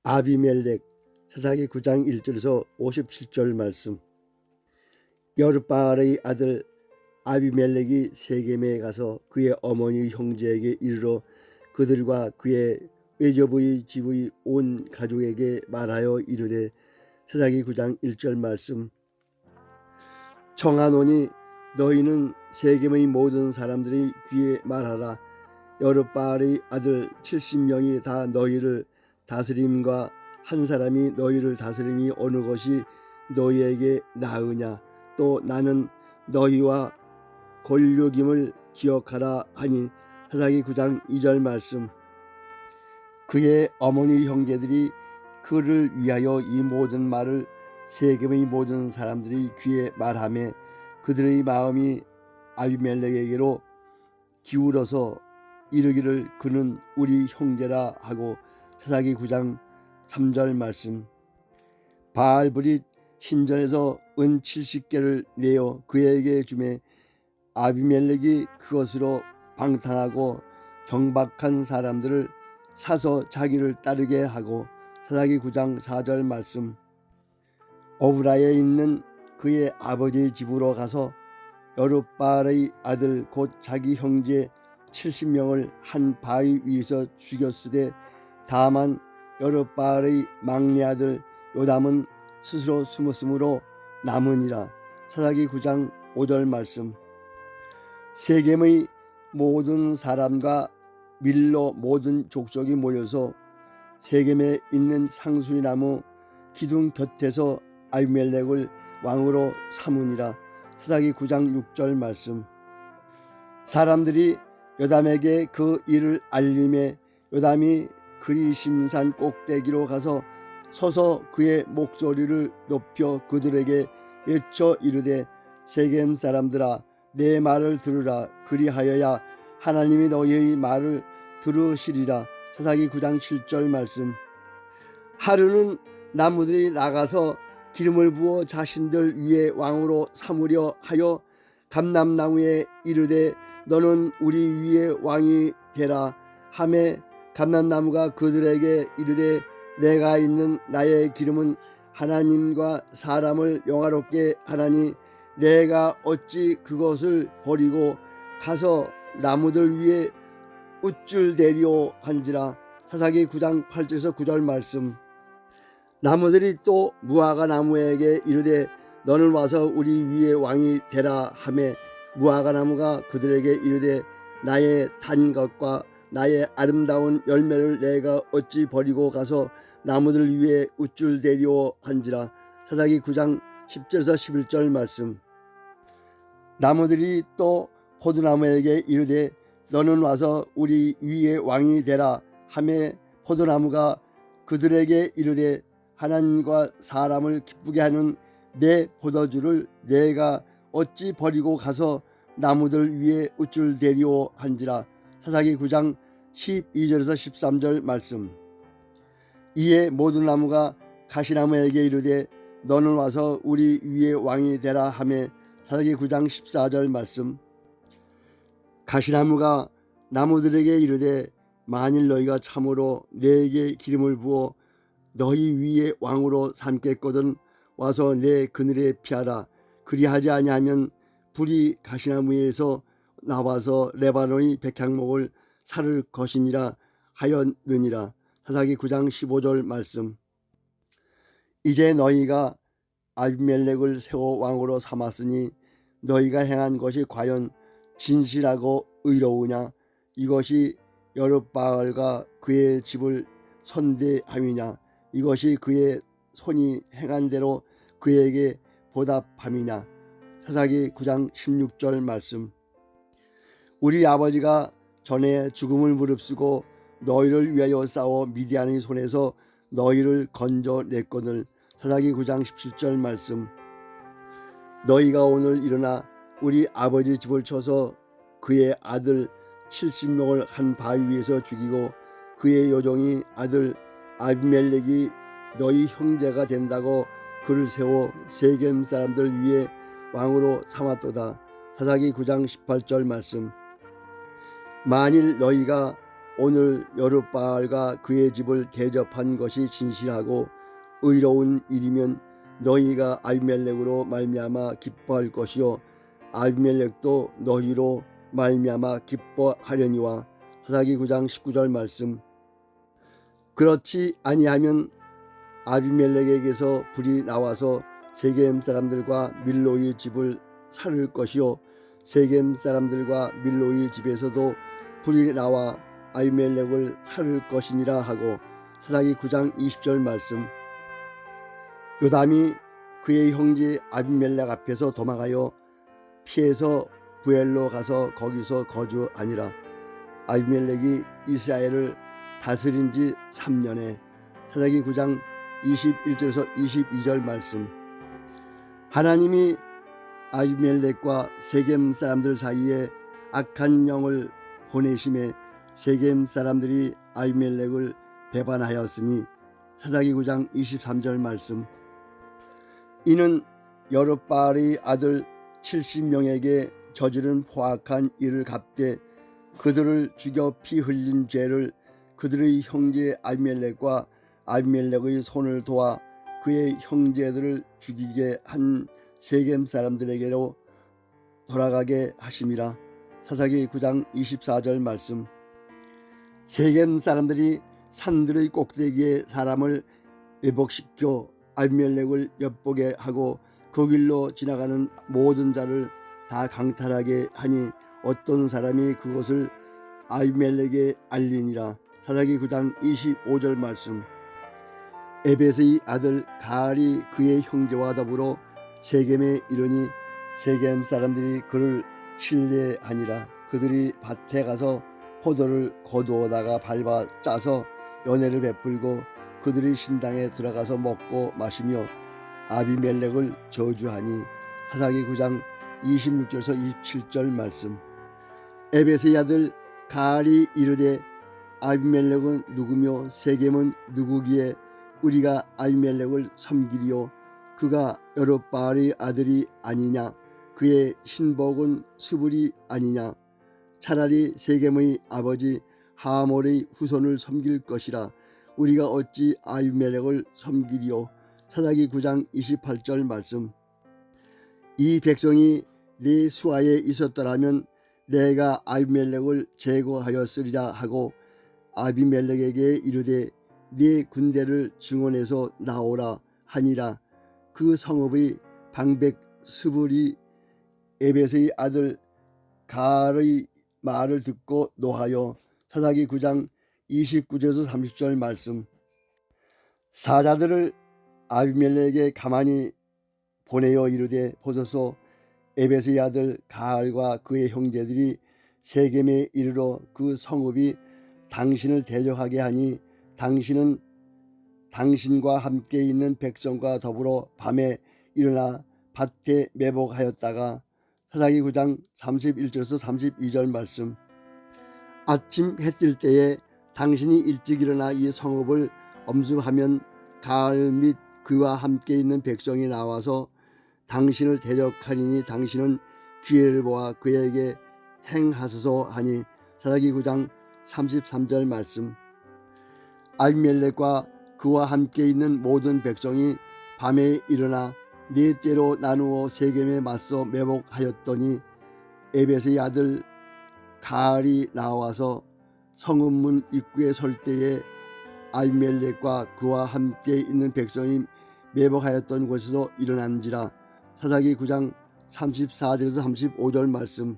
아비멜렉. 사사기 9장 1절에서 57절 말씀. 여룻바알의 아들 아비멜렉이 세겜에 가서 그의 어머니 형제에게 이르러 그들과 그의 외조부의 집의 온 가족에게 말하여 이르되, 사사기 9장 1절 말씀. 청하노니 너희는 세겜의 모든 사람들의 귀에 말하라. 여룻바알의 아들 70명이 다 너희를 다스림과 한 사람이 너희를 다스림이 어느 것이 너희에게 나으냐. 또 나는 너희와 권력임을 기억하라 하니. 사사기 9장 2절 말씀. 그의 어머니 형제들이 그를 위하여 이 모든 말을 세겜의 모든 사람들이 귀에 말하며 그들의 마음이 아비멜렉에게로 기울어서 이르기를 그는 우리 형제라 하고. 사사기 9장 3절 말씀. 바알브릿 신전에서 은 70개를 내어 그에게 주매 아비멜렉이 그것으로 방탕하고 경박한 사람들을 사서 자기를 따르게 하고. 사사기 9장 4절 말씀. 오브라에 있는 그의 아버지 집으로 가서 여룻바알의 아들 곧 자기 형제 70명을 한 바위 위에서 죽였으되 다만 여룻바알의 막내 아들 요담은 스스로 숨었으므로 남으니라. 사사기 9장 5절 말씀. 세겜의 모든 사람과 밀로 모든 족속이 모여서 세겜에 있는 상수리나무 기둥 곁에서 아비멜렉을 왕으로 삼으니라. 사사기 9장 6절 말씀. 사람들이 요담에게 그 일을 알림에 요담이 그리심산 꼭대기로 가서 서서 그의 목소리를 높여 그들에게 외쳐 이르되, 세겜 사람들아 내 말을 들으라. 그리하여야 하나님이 너희의 말을 들으시리라. 사사기 9장 7절 말씀. 하루는 나무들이 나가서 기름을 부어 자신들 위에 왕으로 삼으려 하여 감람나무에 이르되, 너는 우리 위에 왕이 되라 하매 감람나무가 그들에게 이르되, 내가 있는 나의 기름은 하나님과 사람을 영화롭게 하나니 내가 어찌 그것을 버리고 가서 나무들 위에 우쭐대리오 한지라. 사사기 9장 8절에서 9절 말씀. 나무들이 또 무화과 나무에게 이르되, 너는 와서 우리 위에 왕이 되라 하매 무화과 나무가 그들에게 이르되, 나의 단 것과 나의 아름다운 열매를 내가 어찌 버리고 가서 나무들 위에 우쭐대리오 한지라. 사사기 9장 10절에서 11절 말씀. 나무들이 또 포도나무에게 이르되, 너는 와서 우리 위에 왕이 되라 하매 포도나무가 그들에게 이르되, 하나님과 사람을 기쁘게 하는 내 포도주를 내가 어찌 버리고 가서 나무들 위에 우쭐대리오 한지라. 사사기 9장 12절에서 13절 말씀. 이에 모든 나무가 가시나무에게 이르되, 너는 와서 우리 위에 왕이 되라 하매 사사기 9장 14절 말씀. 가시나무가 나무들에게 이르되, 만일 너희가 참으로 내게 기름을 부어 너희 위에 왕으로 삼겠거든 와서 내 그늘에 피하라. 그리하지 아니하면 불이 가시나무에서 나와서 레바논의 백향목을 살을 것이니라 하였느니라. 사사기 9장 15절 말씀. 이제 너희가 아비멜렉을 세워 왕으로 삼았으니 너희가 행한 것이 과연 진실하고 의로우냐. 이것이 여룻바알과 그의 집을 선대함이냐. 이것이 그의 손이 행한 대로 그에게 보답함이냐. 사사기 9장 16절 말씀. 우리 아버지가 전에 죽음을 무릅쓰고 너희를 위하여 싸워 미디안의 손에서 너희를 건져냈거늘. 사사기 9장 17절 말씀. 너희가 오늘 일어나 우리 아버지 집을 쳐서 그의 아들 70명을 한 바위 위에서 죽이고 그의 요종이 아들 아비멜렉이 너희 형제가 된다고 그를 세워 세겜 사람들 위에 왕으로 삼았도다. 사사기 9장 18절 말씀. 만일 너희가 오늘 여룻바알과 그의 집을 대접한 것이 진실하고 의로운 일이면 너희가 아비멜렉으로 말미암아 기뻐할 것이요 아비멜렉도 너희로 말미암아 기뻐하려니와. 사사기 9장 19절 말씀. 그렇지 아니하면 아비멜렉에게서 불이 나와서 세겜 사람들과 밀로의 집을 살을 것이요 세겜 사람들과 밀로의 집에서도 불이 나와 아비멜렉을 살을 것이니라 하고. 사사기 9장 20절 말씀. 요담이 그의 형제 아비멜렉 앞에서 도망하여 피해서 부엘로 가서 거기서 거주하니라. 아비멜렉이 이스라엘을 다스린 지 3년에. 사사기 9장 21절에서 22절 말씀. 하나님이 아비멜렉과 세겜 사람들 사이에 악한 영을 보내심에 세겜 사람들이 아비멜렉을 배반하였으니. 사사기 9장 23절 말씀. 이는 여룻바알의 아들 70명에게 저지른 포악한 일을 갚되 그들을 죽여 피 흘린 죄를 그들의 형제 아비멜렉과 아비멜렉의 손을 도와 그의 형제들을 죽이게 한 세겜 사람들에게로 돌아가게 하심이라. 사사기 9장 24절 말씀. 세겜 사람들이 산들의 꼭대기에 사람을 매복시켜 아비멜렉을 엿보게 하고 그 길로 지나가는 모든 자를 다 강탈하게 하니 어떤 사람이 그것을 아비멜렉에 알리니라. 사사기 9장 25절 말씀. 에벳의 아들 가알이 그의 형제와 더불어 세겜에 이르니 세겜 사람들이 그를 신뢰하니라. 그들이 밭에 가서 포도를 거두어다가 밟아 짜서 연회를 베풀고 그들이 신당에 들어가서 먹고 마시며 아비멜렉을 저주하니. 사사기 9장 26절에서 27절 말씀. 에벳의 아들 가알이 이르되 아비멜렉은 누구며 세겜은 누구기에 우리가 아비멜렉을 섬기리요 그가 여룻바알의 아들이 아니냐 그의 신복은 스불이 아니냐. 차라리 세겜의 아버지 하몰의 후손을 섬길 것이라. 우리가 어찌 아비멜렉을 섬기리요. 사사기 9장 28절 말씀. 이 백성이 네 수하에 있었더라면 내가 아비멜렉을 제거하였으리라 하고 아비멜렉에게 이르되 네 군대를 증원해서 나오라 하니라. 그 성읍의 방백 스불이 에벳의 아들 가알의 말을 듣고 노하여. 사사기 9장 29절에서 30절 말씀. 사자들을 아비멜렉에게 가만히 보내어 이르되 보소서 에벳의 아들 가알과 그의 형제들이 세겜에 이르러 그 성읍이 당신을 대적하게 하니 당신은 당신과 함께 있는 백성과 더불어 밤에 일어나 밭에 매복하였다가. 사사기 9장 31절에서 32절 말씀. 아침 해 뜰 때에 당신이 일찍 일어나 이 성읍을 엄습하면 가알 및 그와 함께 있는 백성이 나와서 당신을 대적하리니 당신은 기회를 보아 그에게 행하소서 하니. 사사기 9장 33절 말씀. 아비멜렉과 그와 함께 있는 모든 백성이 밤에 일어나 네 때로 나누어 세겜에 맞서 매복하였더니 에벳의 아들 가알이 나와서 성읍문 입구에 설 때에 아비멜렉과 그와 함께 있는 백성이 매복하였던 곳에서 일어난지라. 사사기 9장 34절에서 35절 말씀.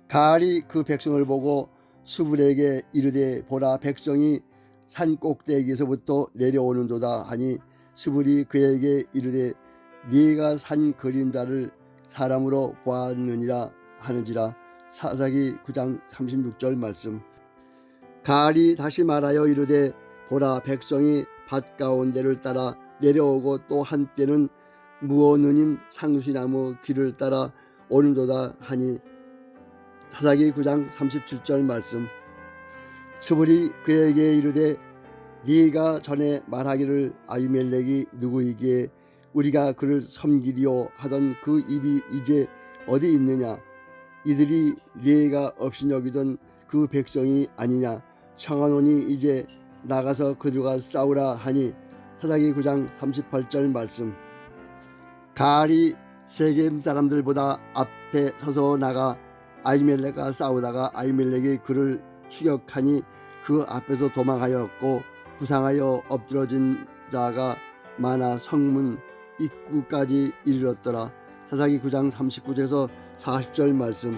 가알이 그 백성을 보고 수불에게 이르되 보라 백성이 산 꼭대기에서부터 내려오는도다 하니 수불이 그에게 이르되 네가 산 그림자를 사람으로 보았느니라 하는지라. 사사기 9장 36절 말씀. 가알이 다시 말하여 이르되 보라 백성이 밭 가운데를 따라 내려오고 또 한때는 무어느님 상수나무 길을 따라 오는도다 하니. 사사기 9장 37절 말씀. 스불이 그에게 이르되 네가 전에 말하기를 아비멜렉이 누구이기에 우리가 그를 섬기리오 하던 그 입이 이제 어디 있느냐. 이들이 네가 없이 여기던 그 백성이 아니냐. 청하노니 이제 나가서 그들과 싸우라 하니 사사기 9장 38절 말씀. 가알이 세겜 사람들보다 앞에 서서 나가 아히멜렉과 싸우다가 아히멜렉이 그를 추격하니 그 앞에서 도망하였고 부상하여 엎드러진 자가 많아 성문 입구까지 이르렀더라. 사사기 9장 39절에서 40절 말씀.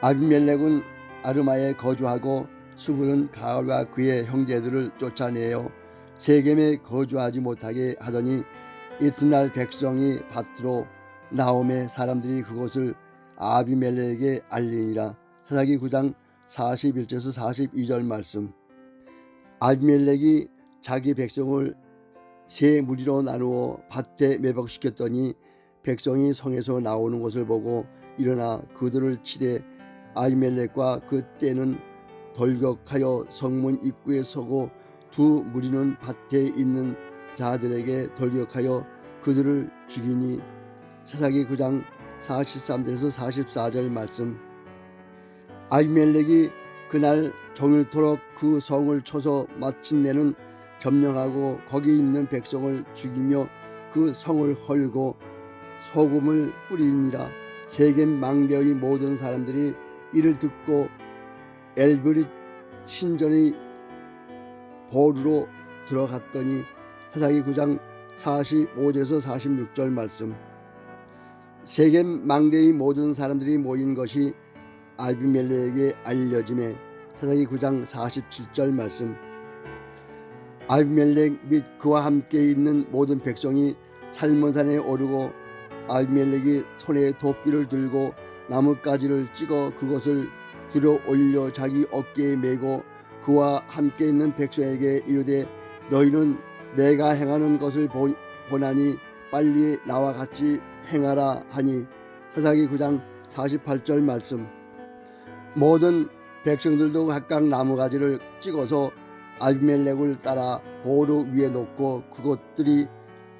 아비멜렉은 아르마에 거주하고 수불은 가알과 그의 형제들을 쫓아내어 세겜에 거주하지 못하게 하더니 이튿날 백성이 밭으로 나오매 사람들이 그것을 아비멜렉에게 알리니라. 사사기 9장 41절에서 42절 말씀. 아비멜렉이 자기 백성을 세 무리로 나누어 밭에 매복시켰더니 백성이 성에서 나오는 것을 보고 일어나 그들을 치되 아비멜렉과 그 떼는 돌격하여 성문 입구에 서고 두 무리는 밭에 있는 자들에게 돌격하여 그들을 죽이니. 사사기 9장 43절에서 44절 말씀. 아비멜렉이 그날 종일토록 그 성을 쳐서 마침내는 점령하고 거기 있는 백성을 죽이며 그 성을 헐고 소금을 뿌리니라. 세겜 망대의 모든 사람들이 이를 듣고 엘브릿 신전의 보루로 들어갔더니. 사사기 9장 45절에서 46절 말씀. 세겜 망대의 모든 사람들이 모인 것이 아비멜렉에게 알려짐에. 사사기 9장 47절 말씀. 아비멜렉 및 그와 함께 있는 모든 백성이 살몬산에 오르고 아비멜렉이 손에 도끼를 들고 나뭇가지를 찍어 그것을 들어 올려 자기 어깨에 메고 그와 함께 있는 백성에게 이르되 너희는 내가 행하는 것을 보나니 빨리 나와 같이 행하라 하니. 사사기 9장 48절 말씀. 모든 백성들도 각각 나무가지를 찍어서 아비멜렉을 따라 보루 위에 놓고 그것들이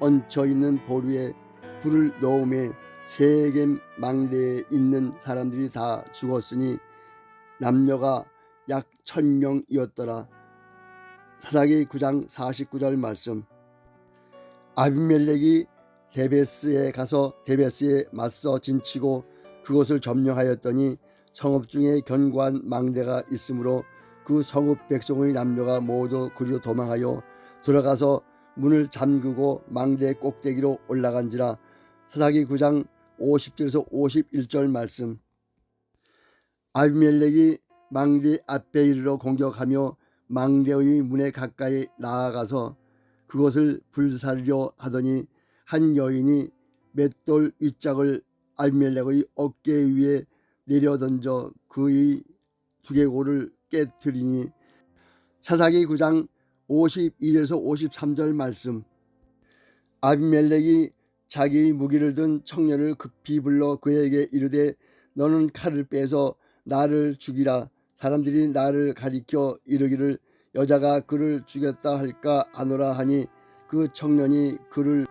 얹혀 있는 보루에 불을 넣으며 세겜 망대에 있는 사람들이 다 죽었으니 남녀가 약 1000명이었더라. 사사기 9장 49절 말씀. 아비멜렉이 데베스에 가서 데베스에 맞서 진치고 그것을 점령하였더니 성읍 중에 견고한 망대가 있으므로 그 성읍 백성의 남녀가 모두 그리로 도망하여 들어가서 문을 잠그고 망대 꼭대기로 올라간지라. 사사기 9장 50절에서 51절 말씀. 아비멜렉이 망대 앞에 이르러 공격하며 망대의 문에 가까이 나아가서 그것을 불사르려 하더니 한 여인이 맷돌 윗짝을 아비멜렉의 어깨 위에 내려던져 그의 두개골을 깨뜨리니. 사사기 9장 52절에서 53절 말씀. 아비멜렉이 자기 무기를 든 청년을 급히 불러 그에게 이르되 너는 칼을 빼서 나를 죽이라. 사람들이 나를 가리켜 이르기를 여자가 그를 죽였다 할까 하노라 하니 그 청년이 그를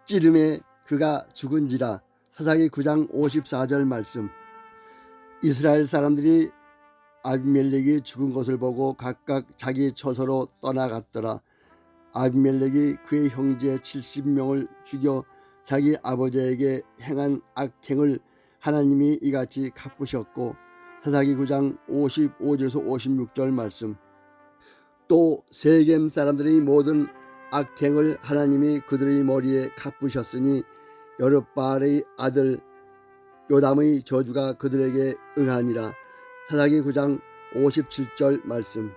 찌르매 그가 죽은지라. 사사기 9장 54절 말씀. 이스라엘 사람들이 아비멜렉이 죽은 것을 보고 각각 자기 처소로 떠나갔더라. 아비멜렉이 그의 형제 70명을 죽여 자기 아버지에게 행한 악행을 하나님이 이같이 갚으셨고. 사사기 9장 55절에서 56절 말씀. 또 세겜 사람들의 모든 악행을 하나님이 그들의 머리에 갚으셨으니 여룻바알의 아들 요담의 저주가 그들에게 응하니라. 사사기 9장 57절 말씀.